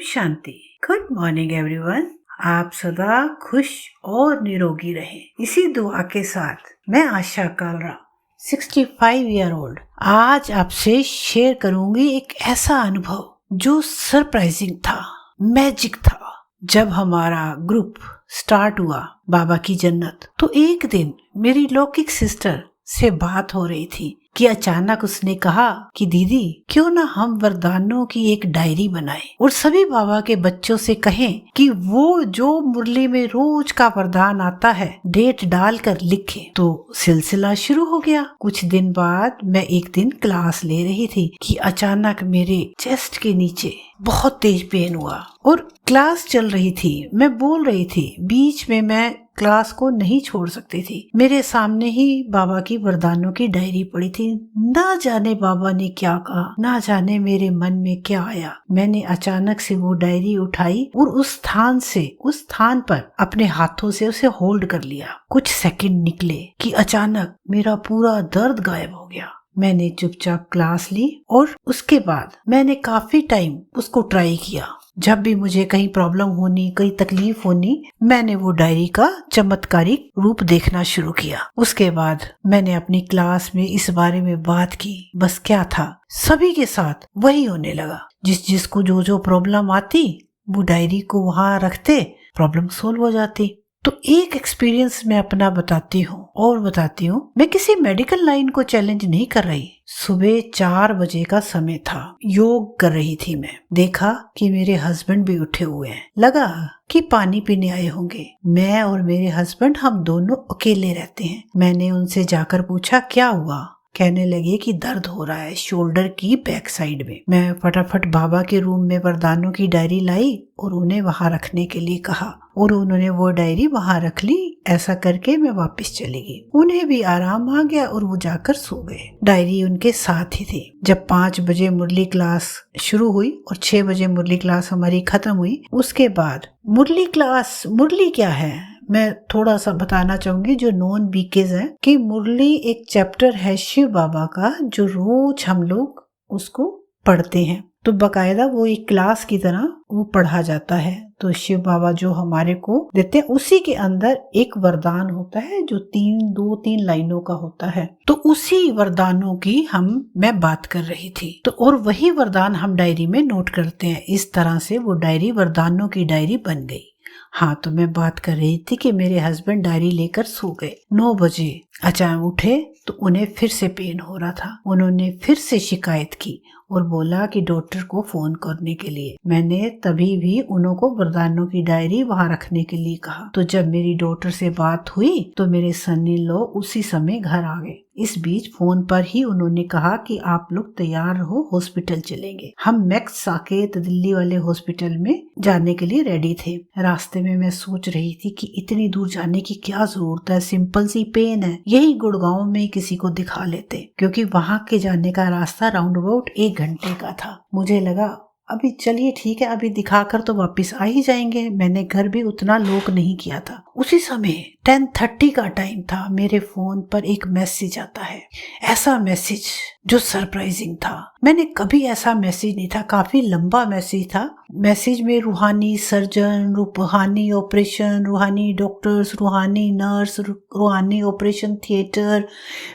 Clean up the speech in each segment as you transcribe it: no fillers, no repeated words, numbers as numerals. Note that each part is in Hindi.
शांति। Good morning everyone. आप सदा खुश और निरोगी रहें। इसी दुआ के साथ मैं आशा कालरा 65 ईयर ओल्ड आज आपसे शेयर करूंगी एक ऐसा अनुभव जो सरप्राइजिंग था, मैजिक था। जब हमारा ग्रुप स्टार्ट हुआ बाबा की जन्नत, तो एक दिन मेरी लौकिक सिस्टर से बात हो रही थी कि अचानक उसने कहा कि दीदी क्यों ना हम वरदानों की एक डायरी बनाएं और सभी बाबा के बच्चों से कहें कि वो जो मुरली में रोज का वरदान आता है डेट डालकर लिखे। तो सिलसिला शुरू हो गया। कुछ दिन बाद मैं एक दिन क्लास ले रही थी कि अचानक मेरे चेस्ट के नीचे बहुत तेज पेन हुआ और क्लास चल रही थी, मैं बोल रही थी, बीच में मैं क्लास को नहीं छोड़ सकती थी। मेरे सामने ही बाबा की वरदानों की डायरी पड़ी थी। ना जाने बाबा ने क्या कहा, ना जाने मेरे मन में क्या आया। मैंने अचानक से वो डायरी उठाई और उस स्थान पर अपने हाथों से उसे होल्ड कर लिया। कुछ सेकंड निकले कि अचानक मेरा पूरा दर्द गायब हो गया। मैंने चुपचाप क्लास ली और उसके बाद मैंने काफी टाइम उसको ट्राई किया। जब भी मुझे कहीं प्रॉब्लम होनी, कहीं तकलीफ होनी, मैंने वो डायरी का चमत्कारिक रूप देखना शुरू किया। उसके बाद मैंने अपनी क्लास में इस बारे में बात की। बस क्या था, सभी के साथ वही होने लगा। जिसको जो प्रॉब्लम आती वो डायरी को वहां रखते, प्रॉब्लम सोल्व हो जाती। तो एक एक्सपीरियंस मैं अपना बताती हूँ। मैं किसी मेडिकल लाइन को चैलेंज नहीं कर रही। सुबह 4 बजे का समय था, योग कर रही थी मैं। देखा कि मेरे हस्बैंड भी उठे हुए हैं। लगा कि पानी पीने आए होंगे। मैं और मेरे हस्बैंड हम दोनों अकेले रहते हैं। मैंने उनसे जाकर पूछा क्या हुआ। कहने लगे कि दर्द हो रहा है शोल्डर की बैक साइड में। मैं फटाफट बाबा के रूम में वरदानों की डायरी लाई और उन्हें वहां रखने के लिए कहा और उन्होंने वो डायरी वहां रख ली। ऐसा करके मैं वापस चली गई। उन्हें भी आराम आ गया और वो जाकर सो गए। डायरी उनके साथ ही थी। जब 5 बजे मुरली क्लास शुरू हुई और 6 बजे मुरली क्लास हमारी खत्म हुई, उसके बाद मुरली क्या है मैं थोड़ा सा बताना चाहूंगी। जो नॉन बीकेज है कि मुरली एक चैप्टर है शिव बाबा का, जो रोज हम लोग उसको पढ़ते हैं। तो बकायदा वो एक क्लास की तरह वो पढ़ा जाता है। तो शिव बाबा जो हमारे को देते हैं, उसी के अंदर एक वरदान होता है जो 2-3 लाइनों का होता है। तो उसी वरदानों की मैं बात कर रही थी। तो और वही वरदान हम डायरी में नोट करते हैं। इस तरह से वो डायरी वरदानों की डायरी बन गई। हाँ, तो मैं बात कर रही थी कि मेरे हस्बैंड डायरी लेकर सो गए। 9 बजे अचानक उठे तो उन्हें फिर से पेन हो रहा था। उन्होंने फिर से शिकायत की और बोला कि डॉक्टर को फोन करने के लिए। मैंने तभी भी उनको वरदानों की डायरी वहां रखने के लिए कहा। तो जब मेरी डॉक्टर से बात हुई तो मेरे सन इन लॉ उसी समय घर आ गए। इस बीच फोन पर ही उन्होंने कहा कि आप लोग तैयार रहो, हॉस्पिटल चलेंगे। हम मैक्स साकेत दिल्ली वाले हॉस्पिटल में जाने के लिए रेडी थे। रास्ते में मैं सोच रही थी कि इतनी दूर जाने की क्या जरूरत है, सिंपल सी पेन है, यही गुड़गांव में किसी को दिखा लेते, क्योंकि वहां के जाने का रास्ता राउंड अबाउट 1 घंटे का था। मुझे लगा अभी चलिए ठीक है, अभी दिखाकर तो वापस आ ही जाएंगे। मैंने घर भी उतना लॉक नहीं किया था। उसी समय 10:30 का टाइम था। मेरे फोन पर एक मैसेज आता है, ऐसा मैसेज जो सरप्राइजिंग था। मैंने कभी ऐसा मैसेज नहीं था। काफी लंबा मैसेज था। मैसेज में रूहानी सर्जन, रूहानी ऑपरेशन, रूहानी डॉक्टर्स, रूहानी नर्स, रूहानी ऑपरेशन थिएटर,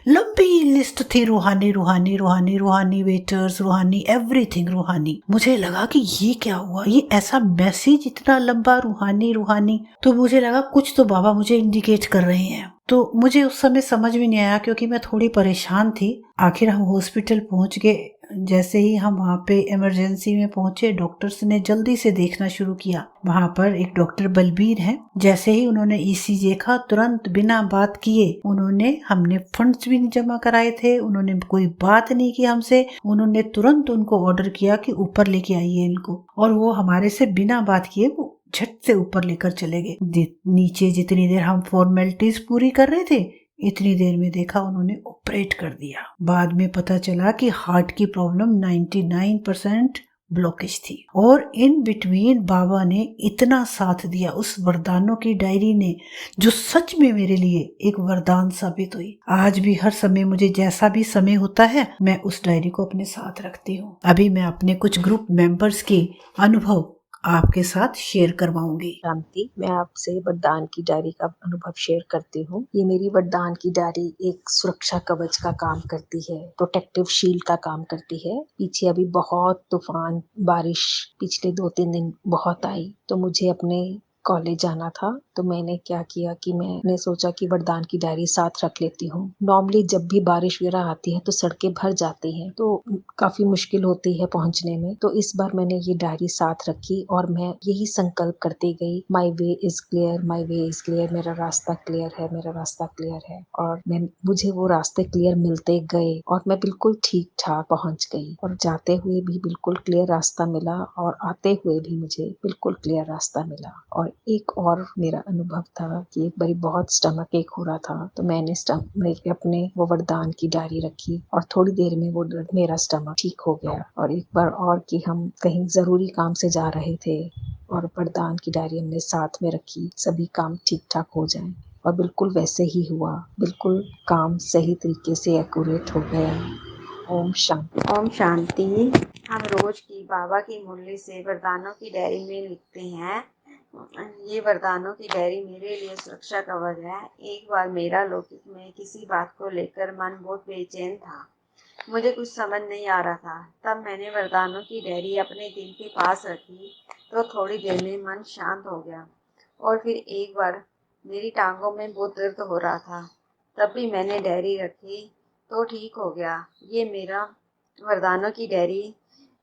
लंबी लिस्ट थी। रूहानी वेटर्स, रूहानी एवरीथिंग रूहानी। मुझे लगा कि ये क्या हुआ, ये ऐसा मैसेज इतना लंबा रूहानी। तो मुझे लगा कुछ तो बाबा मुझे इंडिकेट कर रहे हैं। तो मुझे उस समय समझ में नहीं आया क्योंकि मैं थोड़ी परेशान थी। आखिर हम हॉस्पिटल पहुंच गए। जैसे ही हम वहाँ पे इमरजेंसी में पहुंचे, डॉक्टर्स ने जल्दी से देखना शुरू किया। वहाँ पर एक डॉक्टर बलबीर हैं। जैसे ही उन्होंने ईसीजी देखा, तुरंत बिना बात किए हमने फंड्स भी नहीं जमा कराए थे, उन्होंने कोई बात नहीं की हमसे। उन्होंने तुरंत उनको ऑर्डर किया कि ऊपर लेके आइए इनको, और वो हमारे से बिना बात किए वो झट से ऊपर लेकर चले गए। नीचे जितनी देर हम फॉर्मेलिटीज पूरी कर रहे थे, इतनी देर में देखा उन्होंने ऑपरेट कर दिया। बाद में पता चला कि हार्ट की प्रॉब्लम 99% ब्लॉकेज थी। और इन बिटवीन बाबा ने इतना साथ दिया उस वरदानों की डायरी ने, जो सच में मेरे लिए एक वरदान साबित हुई। आज भी हर समय मुझे जैसा भी समय होता है, मैं उस डायरी को अपने साथ रखती हूँ। अभी मैं अपने कुछ ग्रुप मेंबर्स के अनुभव आपके साथ शेयर करवाऊंगी। शांति, मैं आपसे वरदान की डायरी का अनुभव शेयर करती हूँ। ये मेरी वरदान की डायरी एक सुरक्षा कवच का काम करती है, प्रोटेक्टिव शील्ड का काम करती है। पीछे अभी बहुत तूफान बारिश पिछले 2-3 दिन बहुत आई, तो मुझे अपने कॉलेज जाना था। तो मैंने क्या किया कि मैंने सोचा कि वरदान की डायरी साथ रख लेती हूँ। नॉर्मली जब भी बारिश वगैरह आती है तो सड़कें भर जाती हैं, तो काफी मुश्किल होती है पहुंचने में। तो इस बार मैंने ये डायरी साथ रखी और मैं यही संकल्प करती गई, my way is clear, my way is clear, मेरा रास्ता क्लियर है, मेरा रास्ता क्लियर है। और मुझे वो रास्ते क्लियर मिलते गए और मैं बिल्कुल ठीक ठाक पहुंच गई, और जाते हुए भी बिल्कुल क्लियर रास्ता मिला और आते हुए भी मुझे बिल्कुल क्लियर रास्ता मिला। और एक और मेरा अनुभव था कि एक बारी बहुत स्टमक एक हो रहा था, तो मैंने अपने वो वरदान की डायरी रखी और थोड़ी देर में वो मेरा स्टमक ठीक हो गया। और एक बार और कि हम कहीं जरूरी काम से जा रहे थे और वरदान की डायरी हमने साथ में रखी, सभी काम ठीक ठाक हो जाएं, और बिल्कुल वैसे ही हुआ। बिल्कुल काम सही तरीके से एक्यूरेट हो गया। ओम शांति। ओम शांति। हम रोज की बाबा की मुरली से वरदानों की डायरी में लिखते हैं। ये वरदानों की डायरी मेरे लिए सुरक्षा कवच है। एक बार मेरा लौकिक में किसी बात को लेकर मन बहुत बेचैन था। मुझे कुछ समझ नहीं आ रहा था। तब मैंने वरदानों की डायरी अपने दिल के पास रखी, तो थोड़ी देर में मन शांत हो गया। और फिर एक बार मेरी टांगों में बहुत दर्द हो रहा था, तब भी मैंने डायरी रखी तो ठीक हो गया। ये मेरा वरदानों की डायरी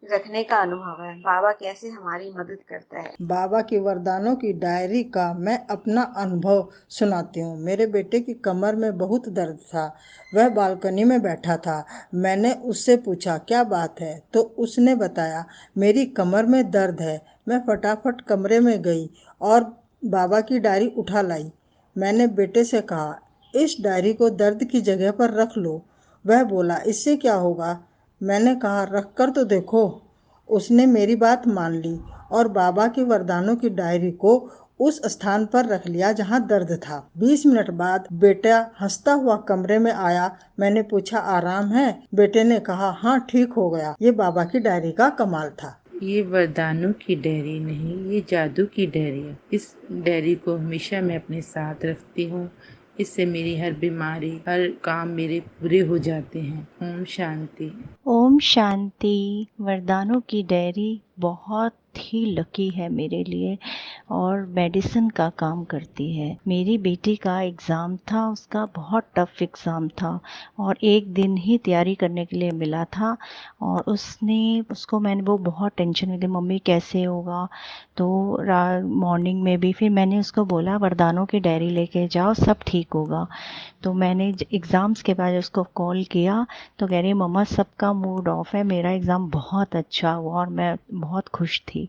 रखने का अनुभव है। बाबा कैसे हमारी मदद करता है। बाबा की वरदानों की डायरी का मैं अपना अनुभव सुनाती हूँ। मेरे बेटे की कमर में बहुत दर्द था। वह बालकनी में बैठा था। मैंने उससे पूछा क्या बात है, तो उसने बताया मेरी कमर में दर्द है। मैं फटाफट कमरे में गई और बाबा की डायरी उठा लाई। मैंने बेटे से कहा इस डायरी को दर्द की जगह पर रख लो। वह बोला इससे क्या होगा। मैंने कहा रख कर तो देखो। उसने मेरी बात मान ली और बाबा के वरदानों की डायरी को उस स्थान पर रख लिया जहां दर्द था। 20 मिनट बाद बेटा हंसता हुआ कमरे में आया। मैंने पूछा आराम है। बेटे ने कहा हाँ ठीक हो गया। ये बाबा की डायरी का कमाल था। ये वरदानों की डायरी नहीं, ये जादू की डायरी है। इस डायरी को हमेशा मैं अपने साथ रखती हूँ। इससे मेरी हर बीमारी, हर काम मेरे पूरे हो जाते हैं। ओम शांति। ओम शांति। वरदानों की डायरी बहुत ही लकी है मेरे लिए और मेडिसिन का काम करती है। मेरी बेटी का एग्ज़ाम था, उसका बहुत टफ एग्ज़ाम था और एक दिन ही तैयारी करने के लिए मिला था और उसको मैंने वो बहुत टेंशन में थी, मम्मी कैसे होगा। तो मॉर्निंग में भी फिर मैंने उसको बोला वरदानों की डायरी लेके जाओ, सब ठीक होगा। तो मैंने एग्ज़ाम्स के बाद उसको कॉल किया तो कह रही मम्मा सबका मूड ऑफ है, मेरा एग्ज़ाम बहुत अच्छा हुआ और मैं बहुत खुश थी।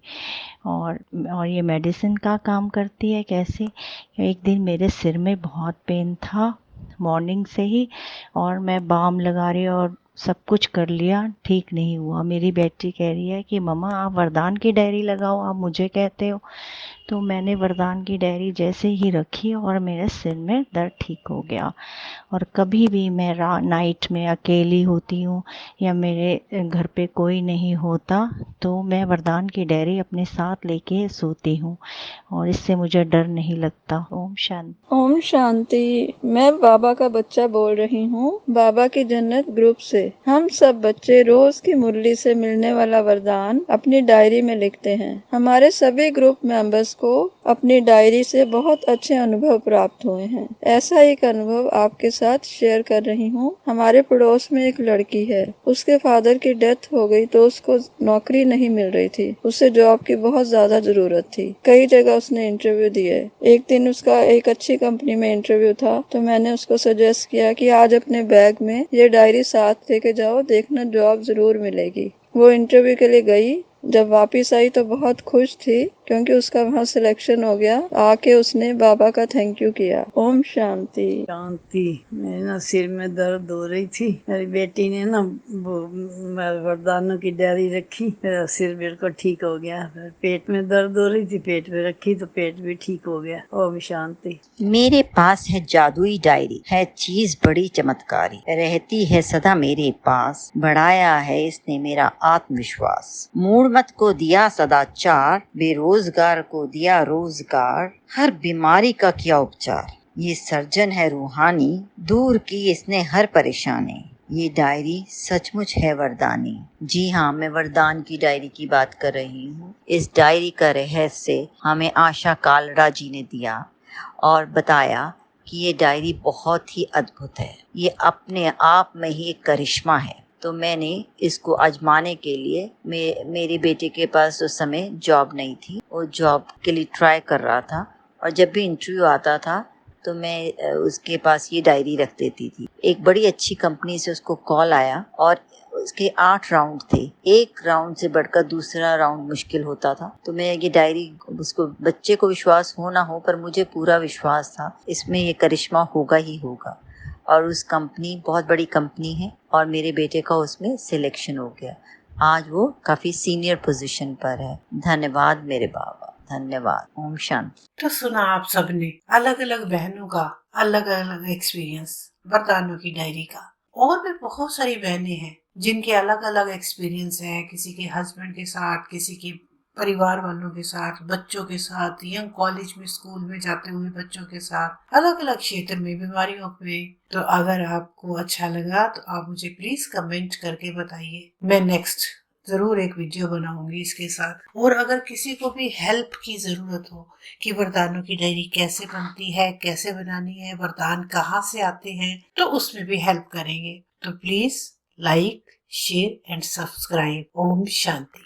और ये मेडिसिन का काम करती है कैसे। एक दिन मेरे सिर में बहुत पेन था मॉर्निंग से ही, और मैं बाम लगा रही और सब कुछ कर लिया, ठीक नहीं हुआ। मेरी बेटी कह रही है कि मम्मा आप वरदान की डायरी लगाओ, आप मुझे कहते हो। तो मैंने वरदान की डायरी जैसे ही रखी और मेरे सिर में दर्द ठीक हो गया। और कभी भी मैं नाइट में अकेली होती हूँ या मेरे घर पे कोई नहीं होता तो मैं वरदान की डायरी अपने साथ लेके सोती हूँ और इससे मुझे डर नहीं लगता। ओम शांति। ओम शांति। मैं बाबा का बच्चा बोल रही हूँ, बाबा की जन्नत ग्रुप से। हम सब बच्चे रोज की मुरली से मिलने वाला वरदान अपनी डायरी में लिखते हैं। हमारे सभी ग्रुप मेंबर्स को अपनी डायरी से बहुत अच्छे अनुभव प्राप्त हुए हैं। ऐसा एक अनुभव आपके साथ शेयर कर रही हूँ। हमारे पड़ोस में एक लड़की है, उसके फादर की डेथ हो गई तो उसको नौकरी नहीं मिल रही थी। उसे जॉब की बहुत ज्यादा जरूरत थी। कई जगह उसने इंटरव्यू दिए। एक दिन उसका एक अच्छी कंपनी में इंटरव्यू था, तो मैंने उसको सजेस्ट किया कि आज अपने बैग में ये डायरी साथ लेके जाओ, देखना जॉब जरूर मिलेगी। वो इंटरव्यू के लिए गई। जब वापस आई तो बहुत खुश थी क्योंकि उसका वहाँ सिलेक्शन हो गया। आके उसने बाबा का थैंक यू किया। ओम शांति। शांति। मेरे ना सिर में दर्द हो रही थी। मेरी बेटी ने ना वो वरदानों की डायरी रखी, मेरा सिर बिल्कुल ठीक हो गया। पेट में दर्द हो रही थी, पेट में रखी तो पेट भी ठीक हो गया। ओम शांति। मेरे पास है जादुई डायरी, है चीज बड़ी चमत्कारी, रहती है सदा मेरे पास, बढ़ाया है इसने मेरा आत्मविश्वास। मूड हुकूमत को दिया सदाचार, बेरोजगार को दिया रोजगार, हर बीमारी का किया उपचार। ये सर्जन है रूहानी, दूर की इसने हर परेशानी। ये डायरी सचमुच है वरदानी। जी हाँ, मैं वरदान की डायरी की बात कर रही हूँ। इस डायरी का रहस्य हमें आशा कालरा जी ने दिया और बताया कि ये डायरी बहुत ही अद्भुत है। ये अपने आप में ही एक करिश्मा है। तो मैंने इसको आजमाने के लिए मेरे बेटे के पास उस समय जॉब नहीं थी, वो जॉब के लिए ट्राई कर रहा था और जब भी इंटरव्यू आता था तो मैं उसके पास ये डायरी रख देती थी। एक बड़ी अच्छी कंपनी से उसको कॉल आया और उसके 8 राउंड थे। एक राउंड से बढ़कर दूसरा राउंड मुश्किल होता था। तो मैं ये डायरी, उसको बच्चे को विश्वास हो ना हो पर मुझे पूरा विश्वास था इसमें ये करिश्मा होगा ही होगा। और उस कंपनी बहुत बड़ी कंपनी है और मेरे बेटे का उसमें सिलेक्शन हो गया। आज वो काफ़ी सीनियर पोजीशन पर है। धन्यवाद मेरे बाबा, धन्यवाद। ओम शांति। तो सुना आप सबने अलग अलग बहनों का अलग अलग एक्सपीरियंस वरदानों की डायरी का। और भी बहुत सारी बहनें हैं जिनके अलग अलग एक्सपीरियंस है, किसी के हस्बैंड के साथ, किसी के परिवार वालों के साथ, बच्चों के साथ, यंग कॉलेज में स्कूल में जाते हुए बच्चों के साथ, अलग अलग क्षेत्र में, बीमारियों में। तो अगर आपको अच्छा लगा तो आप मुझे प्लीज कमेंट करके बताइए। मैं नेक्स्ट जरूर एक वीडियो बनाऊंगी इसके साथ। और अगर किसी को भी हेल्प की जरूरत हो कि वरदानों की डायरी कैसे बनती है, कैसे बनानी है, वरदान कहाँ से आते हैं, तो उसमें भी हेल्प करेंगे। तो please like, share and subscribe. ओम शांति।